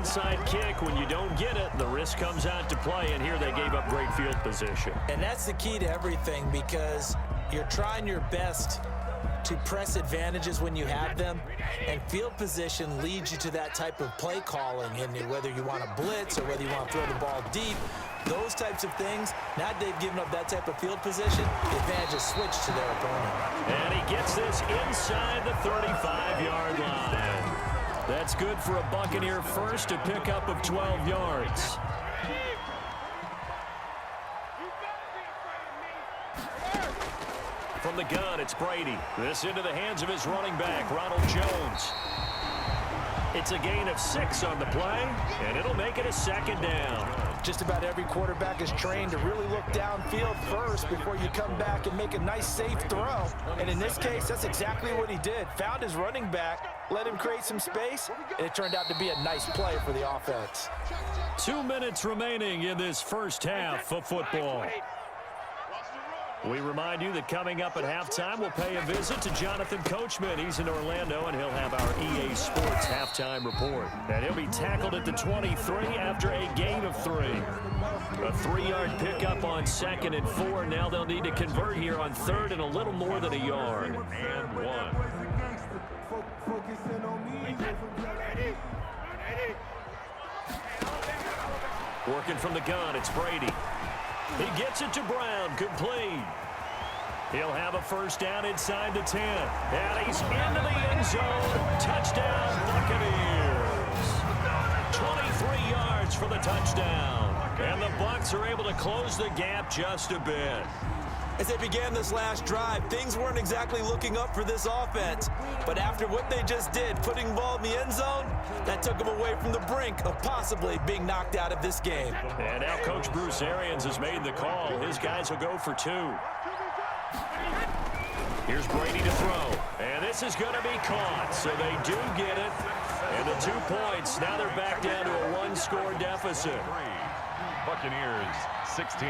onside kick. When you don't get it, the risk comes out to play, and here they gave up great field position. And that's the key to everything, because you're trying your best to press advantages when you have them, and field position leads you to that type of play calling, and whether you want to blitz or whether you want to throw the ball deep, those types of things. Now they've given up that type of field position, the advantage is switched to their opponent. And he gets this inside the 35-yard line. That's good for a Buccaneer first, a pickup of 12 yards. From the gun, it's Brady. This into the hands of his running back, Ronald Jones. It's a gain of 6 on the play, and it'll make it a second down. Just about every quarterback is trained to really look downfield first before you come back and make a nice, safe throw. And in this case, that's exactly what he did. Found his running back, let him create some space, and it turned out to be a nice play for the offense. 2 minutes remaining in this first half of football. We remind you that coming up at halftime, we'll pay a visit to Jonathan Coachman. He's in Orlando, and he'll have our EA Sports halftime report. And he'll be tackled at the 23 after a gain of 3. A 3-yard pickup on 2nd and 4. Now they'll need to convert here on 3rd and a little more than a yard. And 1. Working from the gun, it's Brady. He gets it to Brown, complete. He'll have a first down inside the 10. And he's into the end zone. Touchdown, Buccaneers. 23 yards for the touchdown. And the Bucs are able to close the gap just a bit. As they began this last drive, things weren't exactly looking up for this offense. But after what they just did, putting the ball in the end zone, that took them away from the brink of possibly being knocked out of this game. And now Coach Bruce Arians has made the call. His guys will go for 2. Here's Brady to throw. And this is going to be caught. So they do get it. And the 2 points, now they're back down to a 1-score deficit. Buccaneers 16.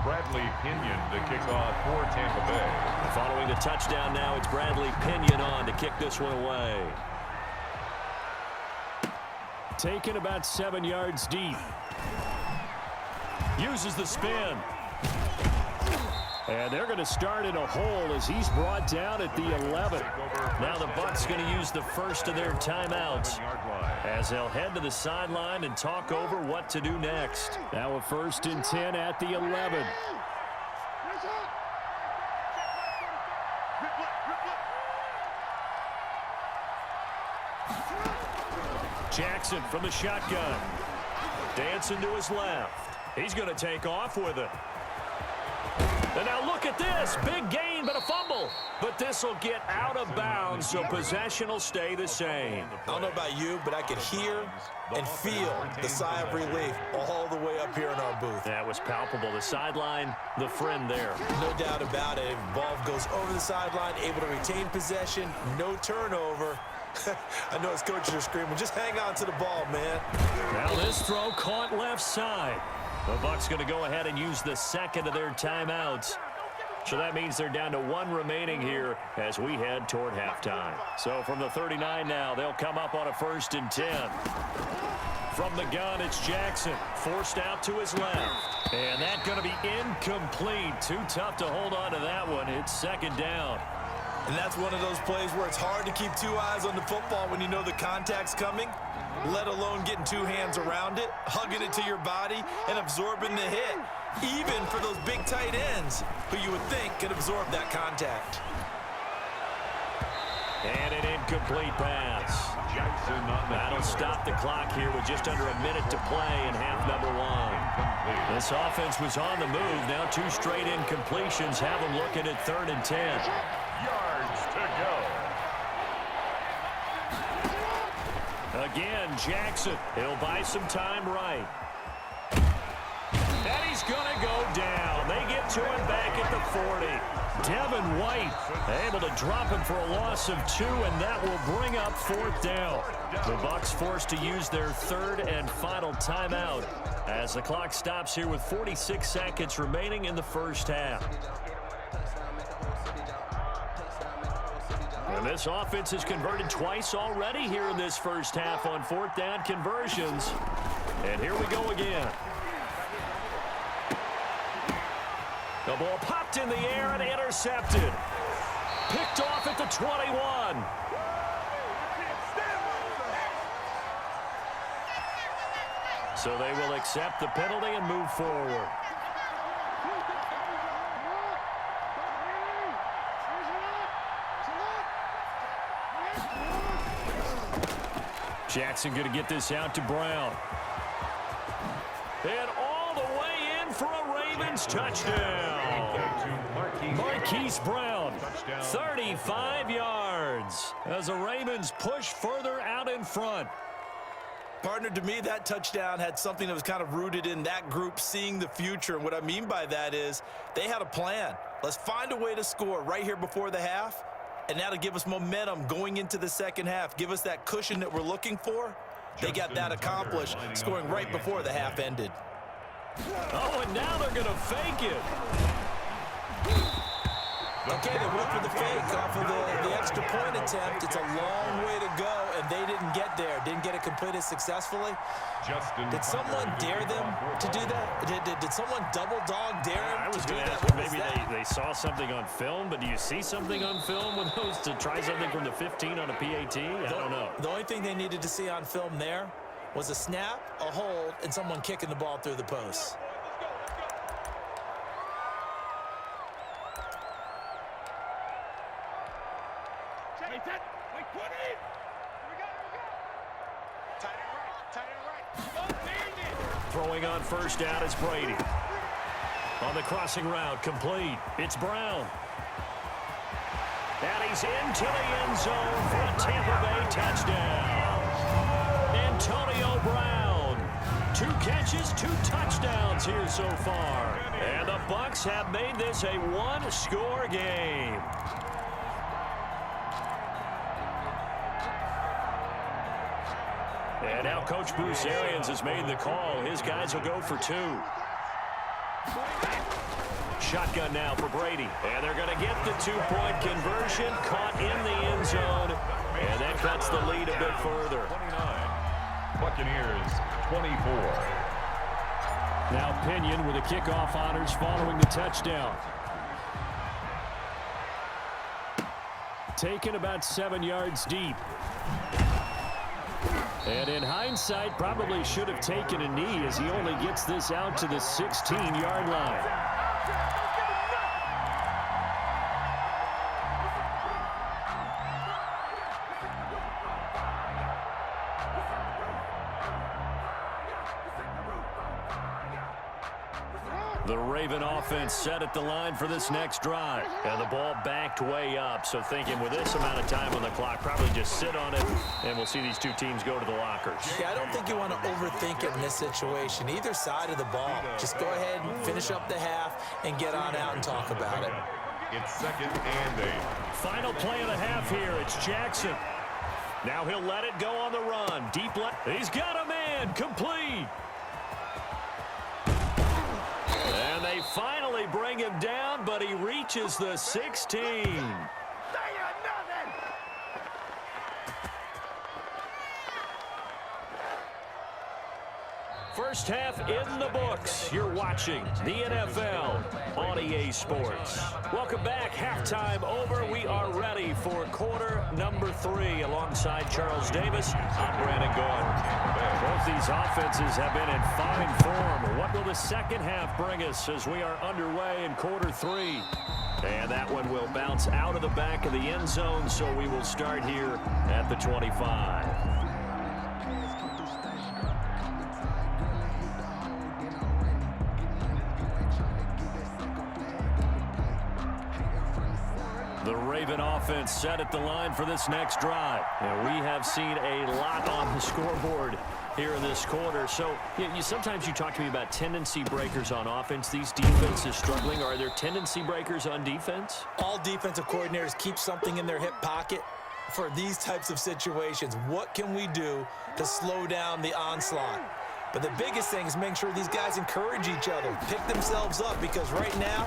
Bradley Pinion to kick off for Tampa Bay. Following the touchdown now, it's Bradley Pinion on to kick this one away. Taken about 7 yards deep. Uses the spin. And they're going to start in a hole as he's brought down at the 11. Now the Bucs going to use the first of their timeouts as they'll head to the sideline and talk over what to do next. Now a 1st and 10 at the 11. Jackson from the shotgun. Dancing to his left. He's going to take off with it. And now look at this. Big gain, but a fumble. But this will get out of bounds, so possession will stay the same. I don't know about you, but I could hear and feel the sigh of relief all the way up here in our booth. That was palpable. The sideline, the friend there. No doubt about it. Ball goes over the sideline, able to retain possession, no turnover. I know his coaches are screaming, just hang on to the ball, man. Now this throw caught left side. The Bucs going to go ahead and use the second of their timeouts. So that means they're down to 1 remaining here as we head toward halftime. So from the 39 now, they'll come up on a 1st and 10. From the gun, it's Jackson. Forced out to his left. And that's going to be incomplete. Too tough to hold on to that one. It's 2nd down. And that's one of those plays where it's hard to keep 2 eyes on the football when you know the contact's coming, let alone getting 2 hands around it, hugging it to your body, and absorbing the hit, even for those big tight ends who you would think could absorb that contact. And an incomplete pass. That'll stop the clock here with just under a minute to play in half number 1. This offense was on the move. Now 2 straight incompletions have them looking at 3rd and 10. Yards to go. Again, Jackson. He'll buy some time right. And he's going to go down. They get to him back at the 40. Devin White able to drop him for a loss of 2, and that will bring up 4th down. The Bucs forced to use their 3rd and final timeout as the clock stops here with 46 seconds remaining in the first half. And this offense has converted twice already here in this first half on fourth down conversions. And here we go again. The ball popped in the air and intercepted. Picked off at the 21. So they will accept the penalty and move forward. Jackson going to get this out to Brown. And all the way in for a Ravens touchdown. Marquise Brown, 35 yards as the Ravens push further out in front. Partner, to me, that touchdown had something that was kind of rooted in that group seeing the future. And what I mean by that is they had a plan. Let's find a way to score right here before the half. And now to give us momentum going into the second half, give us that cushion that we're looking for. They got that accomplished, scoring right before the half ended. Oh, and now they're going to fake it. Okay, they went for the fake off of the extra point attempt. It's a long way to go, and they didn't get there. Didn't get it completed successfully. Did someone dare them to do that? Did someone double dog dare them to do that? Maybe they saw something on film, but do you see something on film with those to try something from the 15 on a PAT? I don't know. The only thing they needed to see on film there was a snap, a hold, and someone kicking the ball through the post. Throwing on first down is Brady. On the crossing route, complete. It's Brown. And he's into the end zone for a Tampa Bay touchdown. Antonio Brown. 2 catches, 2 touchdowns here so far. And the Bucs have made this a one-score game. And now Coach Bruce Arians has made the call. His guys will go for 2. Shotgun now for Brady. And they're going to get the 2-point conversion. Caught in the end zone. And that cuts the lead a bit further. 29. Buccaneers, 24. Now Pinion with the kickoff honors following the touchdown. Taken about 7 yards deep. And in hindsight, probably should have taken a knee as he only gets this out to the 16-yard line. The Raven offense set at the line for this next drive. And the ball backed way up. So thinking with this amount of time on the clock, probably just sit on it, and we'll see these two teams go to the lockers. Yeah, I don't think you want to overthink it in this situation. Either side of the ball. Just go ahead and finish up the half and get on out and talk about it. It's 2nd and 8. Final play of the half here. It's Jackson. Now he'll let it go on the run. Deep left. He's got a man. Complete. And they finally bring him down, but he reaches the 16. First half in the books. You're watching the NFL on EA Sports. Welcome back. Halftime over. We are ready for quarter number 3 alongside Charles Davis. I'm Brandon Gordon. Both these offenses have been in fine form. What will the second half bring us as we are underway in quarter 3? And that one will bounce out of the back of the end zone, so we will start here at the 25. The Raven offense set at the line for this next drive. And we have seen a lot on the scoreboard here in this quarter. So sometimes you talk to me about tendency breakers on offense. These defenses struggling. Are there tendency breakers on defense? All defensive coordinators keep something in their hip pocket for these types of situations. What can we do to slow down the onslaught? But the biggest thing is making sure these guys encourage each other, pick themselves up, because right now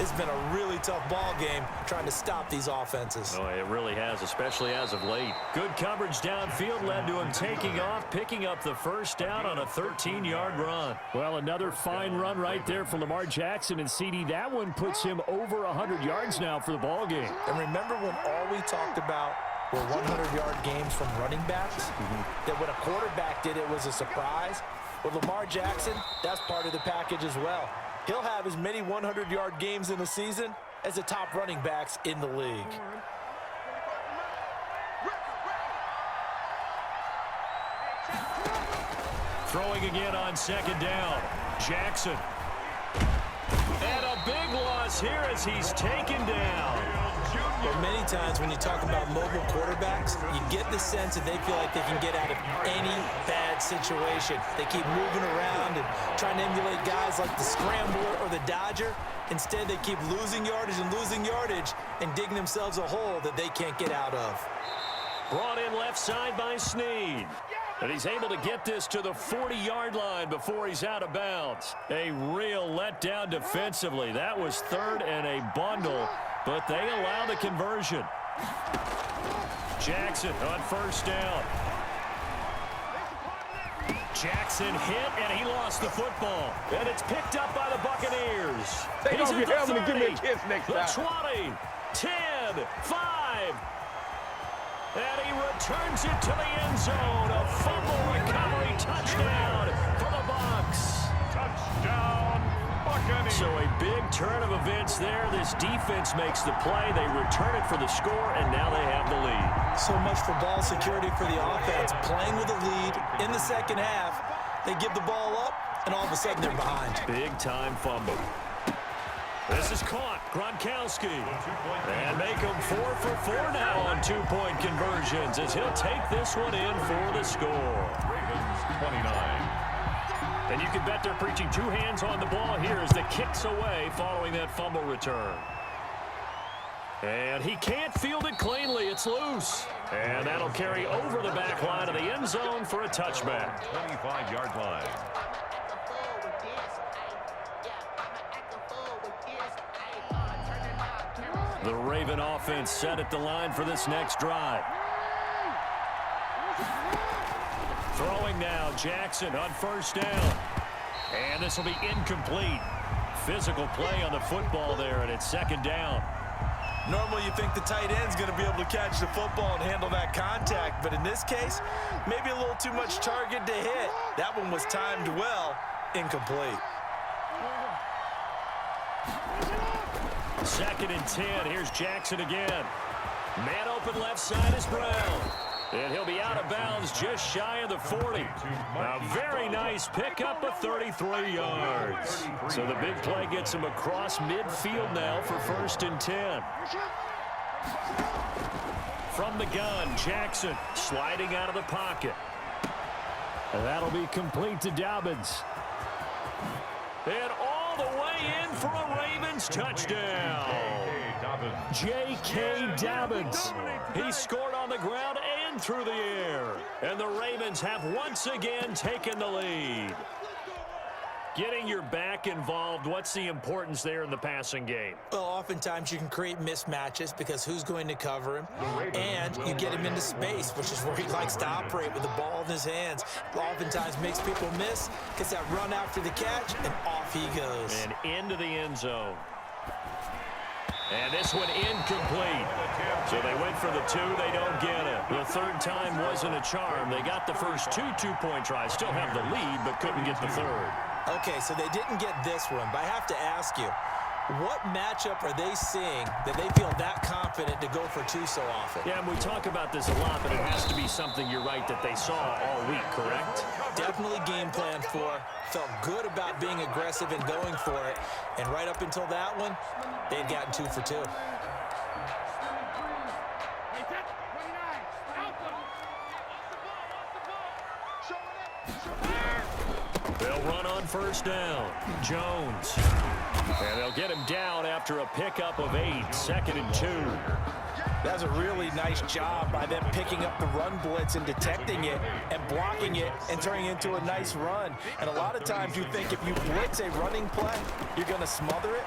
It's been a really tough ball game trying to stop these offenses. Oh, it really has, especially as of late. Good coverage downfield led to him taking off, picking up the first down on a 13-yard run. Well, another fine run right there for Lamar Jackson, and CD, that one puts him over 100 yards now for the ball game. And remember when all we talked about were 100-yard games from running backs? That when a quarterback did it was a surprise? With Lamar Jackson, that's part of the package as well. He'll have as many 100-yard games in a season as the top running backs in the league. Throwing again on second down. Jackson. And a big loss here as he's taken down. But many times when you talk about mobile quarterbacks, you get the sense that they feel like they can get out of any bad situation. They keep moving around and trying to emulate guys like the Scrambler or the Dodger. Instead, they keep losing yardage and digging themselves a hole that they can't get out of. Brought in left side by Snead. And he's able to get this to the 40-yard line before he's out of bounds. A real letdown defensively. That was third and a bundle, but they allow the conversion. Jackson on first down. Jackson hit, and he lost the football. And it's picked up by the Buccaneers. Take He's off your helmet and give me a kiss next the time. 20, 10, 5. And he returns it to the end zone. A fumble recovery touchdown for the Bucs. Touchdown, Buccaneers. So a big turn of events there. This defense makes the play. They return it for the score, and now they have the lead. So much for ball security for the offense. Playing with a lead in the second half, they give the ball up, and all of a sudden they're behind. Big-time fumble. This is caught. Gronkowski. And make him 4 for 4 now on two-point conversions as he'll take this one in for the score. Ravens 29. And you can bet they're preaching two hands on the ball here as the kick's away following that fumble return. And he can't field it cleanly. It's loose. And that'll carry over the back line of the end zone for a touchback. 25-yard line. The Raven offense set at the line for this next drive. Throwing now, Jackson on first down. And this will be incomplete. Physical play on the football there, and it's second down. Normally you think the tight end's going to be able to catch the football and handle that contact, but in this case, maybe a little too much target to hit. That one was timed well, incomplete. Second and 10. Here's Jackson again. Man open left side is Brown. And he'll be out of bounds just shy of the 40. A very nice pickup of 33 yards. So the big play gets him across midfield now for first and 10. From the gun, Jackson sliding out of the pocket. And that'll be complete to Dobbins. And all the way in for a Ravens touchdown. J.K. Dobbins. He scored on the ground and through the air. And the Ravens have once again taken the lead. Getting your back involved, what's the importance there in the passing game? Well, oftentimes you can create mismatches because who's going to cover him? And you get him into space, which is where he likes to operate with the ball in his hands. Oftentimes makes people miss, gets that run after the catch, and off he goes. And into the end zone. And this one incomplete. So they went for the two. They don't get it. The third time wasn't a charm. They got the first two-point tries. Still have the lead, but couldn't get the third. Okay, so they didn't get this one, but I have to ask you, what matchup are they seeing that they feel that confident to go for two so often? Yeah, and we talk about this a lot, but it has to be something, you're right, that they saw all week, correct? Definitely game plan for. Felt good about being aggressive and going for it. And right up until that one, they'd gotten 2 for 2. They'll run on first down. Jones. And they'll get him down after a pickup of 8. Second and 2. That's a really nice job by them picking up the run blitz and detecting it and blocking it and turning it into a nice run. And a lot of times you think if you blitz a running play, you're going to smother it.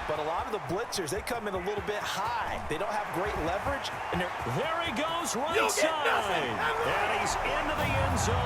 But a lot of the blitzers, they come in a little bit high. They don't have great leverage. And there he goes right side. And he's into the end zone